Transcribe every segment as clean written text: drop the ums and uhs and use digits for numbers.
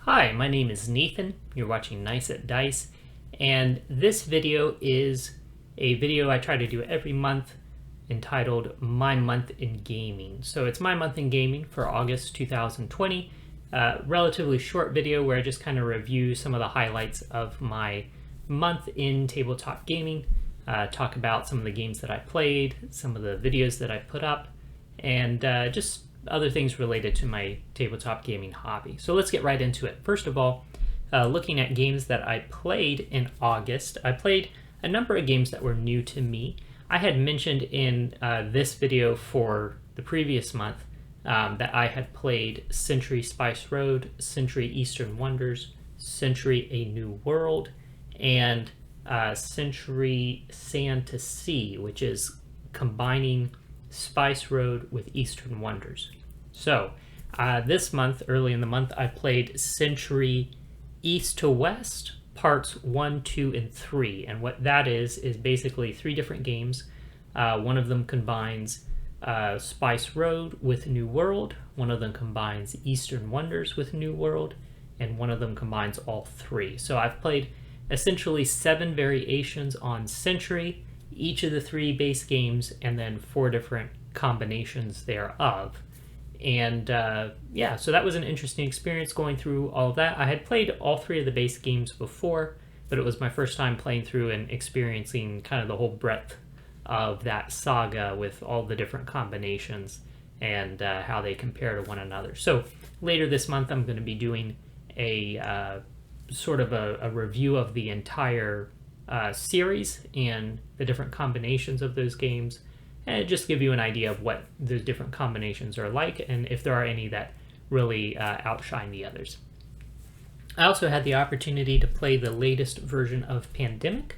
Hi, my name is Nathan. You're watching Nice at Dice, and this video is a video I try to do every month entitled My Month in Gaming. So it's My Month in Gaming for August 2020. Relatively short video where I just kind of review some of the highlights of my month in tabletop gaming, talk about some of the games that I played, some of the videos that I put up, and just other things related to my tabletop gaming hobby. So let's get right into it. First of all, looking at games that I played in August, I played a number of games that were new to me. I had mentioned in this video for the previous month that I had played Century Spice Road, Century Eastern Wonders, Century A New World, and Century Sand to Sea, which is combining Spice Road with Eastern Wonders. So this month, early in the month, I played Century East to West, parts 1, 2, and 3. And what that is basically 3 different games. One of them combines Spice Road with New World. One of them combines Eastern Wonders with New World. And one of them combines all 3. So I've played essentially 7 variations on Century, each of the 3 base games, and then 4 different combinations thereof. And yeah, so that was an interesting experience going through all of that. I had played all 3 of the base games before, but it was my first time playing through and experiencing kind of the whole breadth of that saga with all the different combinations and how they compare to one another. So later this month, I'm going to be doing a sort of a review of the entire series and the different combinations of those games, and just give you an idea of what the different combinations are like and if there are any that really outshine the others. I also had the opportunity to play the latest version of Pandemic.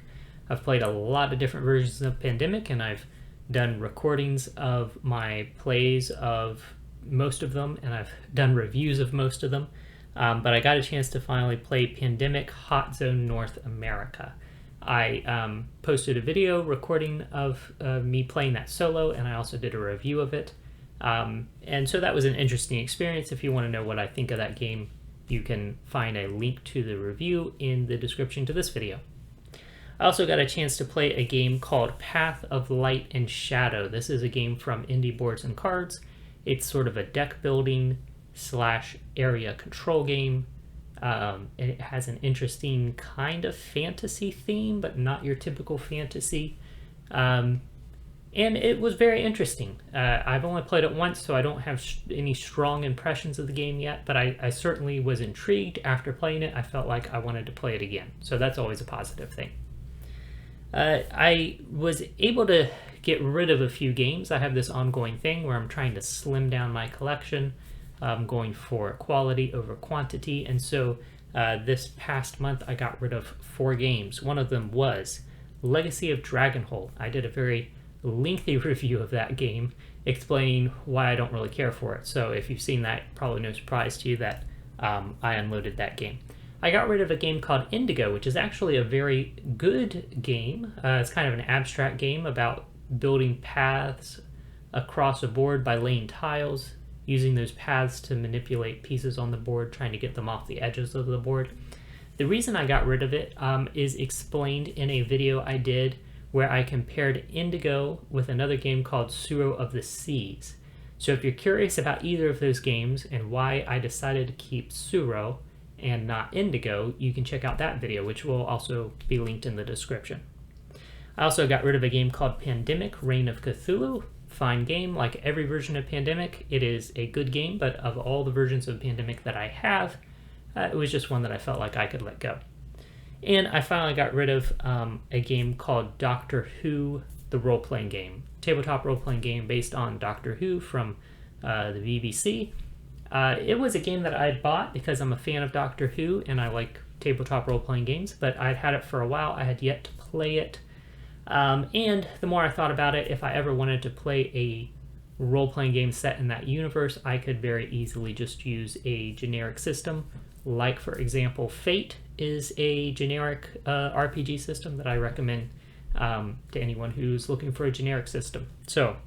I've played a lot of different versions of Pandemic, and I've done recordings of my plays of most of them, and I've done reviews of most of them. But I got a chance to finally play Pandemic Hot Zone North America. I posted a video recording of me playing that solo, and I also did a review of it. And so that was an interesting experience. If you want to know what I think of that game, you can find a link to the review in the description to this video. I also got a chance to play a game called Path of Light and Shadow. This is a game from Indie Boards and Cards. It's sort of a deck building / area control game. It has an interesting kind of fantasy theme, but not your typical fantasy. And it was very interesting. I've only played it once, so I don't have any strong impressions of the game yet, but I certainly was intrigued after playing it. I felt like I wanted to play it again, so that's always a positive thing. I was able to get rid of a few games. I have this ongoing thing where I'm trying to slim down my collection. I'm going for quality over quantity, and so this past month I got rid of 4 games. One of them was Legacy of Dragonholt. I did a very lengthy review of that game explaining why I don't really care for it, so if you've seen that, probably no surprise to you that I unloaded that game. I got rid of a game called Indigo, which is actually a very good game. It's kind of an abstract game about building paths across a board by laying tiles, using those paths to manipulate pieces on the board, trying to get them off the edges of the board. The reason I got rid of it is explained in a video I did where I compared Indigo with another game called Tsuro of the Seas. So if you're curious about either of those games and why I decided to keep Tsuro and not Indigo, you can check out that video, which will also be linked in the description. I also got rid of a game called Pandemic Reign of Cthulhu. Fine game. Like every version of Pandemic, it is a good game, but of all the versions of Pandemic that I have, it was just one that I felt like I could let go. And I finally got rid of a game called Doctor Who, the role-playing game. Tabletop role-playing game based on Doctor Who from the BBC. It was a game that I bought because I'm a fan of Doctor Who and I like tabletop role-playing games, but I'd had it for a while. I had yet to play it. And the more I thought about it, if I ever wanted to play a role-playing game set in that universe, I could very easily just use a generic system. Like, for example, Fate is a generic RPG system that I recommend to anyone who's looking for a generic system. So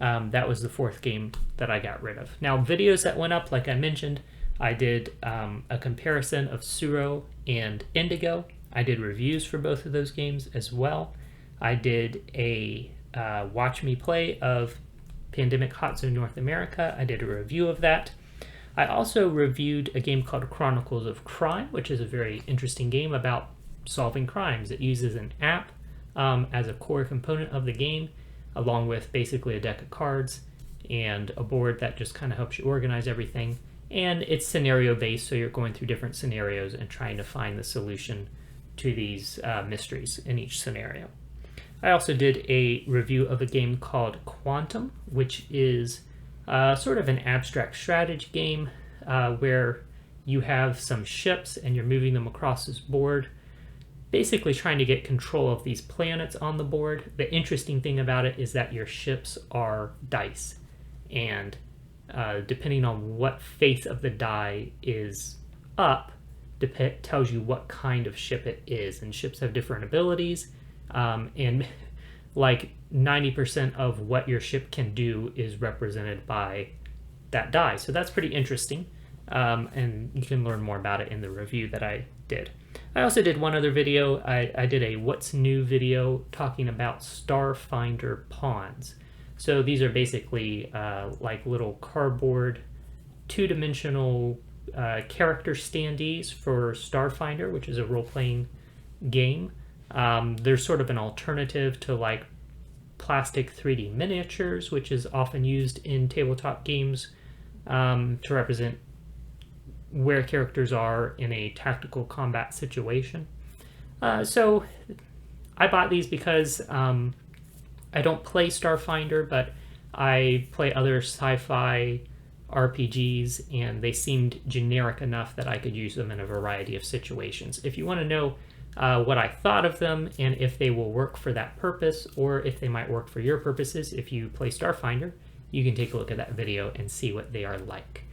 that was the 4th game that I got rid of. Now, videos that went up, like I mentioned, I did a comparison of Tsuro and Indigo. I did reviews for both of those games as well. I did a watch me play of Pandemic Hot Zone North America. I did a review of that. I also reviewed a game called Chronicles of Crime, which is a very interesting game about solving crimes. It uses an app as a core component of the game, along with basically a deck of cards and a board that just kind of helps you organize everything. And it's scenario based, so you're going through different scenarios and trying to find the solution to these mysteries in each scenario. I also did a review of a game called Quantum, which is sort of an abstract strategy game where you have some ships and you're moving them across this board, basically trying to get control of these planets on the board. The interesting thing about it is that your ships are dice, and depending on what face of the die is up, tells you what kind of ship it is. And ships have different abilities, and like 90% of what your ship can do is represented by that die. So that's pretty interesting, and you can learn more about it in the review that I did. I also did one other video. I did a What's New video talking about Starfinder pawns. So these are basically like little cardboard, two-dimensional character standees for Starfinder, which is a role-playing game. They're sort of an alternative to like plastic 3D miniatures, which is often used in tabletop games to represent where characters are in a tactical combat situation. So I bought these because I don't play Starfinder, but I play other sci-fi RPGs, and they seemed generic enough that I could use them in a variety of situations. If you want to know what I thought of them and if they will work for that purpose, or if they might work for your purposes if you play Starfinder, you can take a look at that video and see what they are like.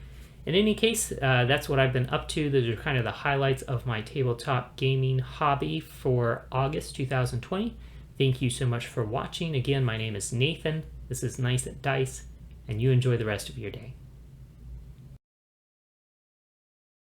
In any case, that's what I've been up to. Those are kind of the highlights of my tabletop gaming hobby for August 2020. Thank you so much for watching. Again, my name is Nathan. This is Nice at Dice, and you enjoy the rest of your day.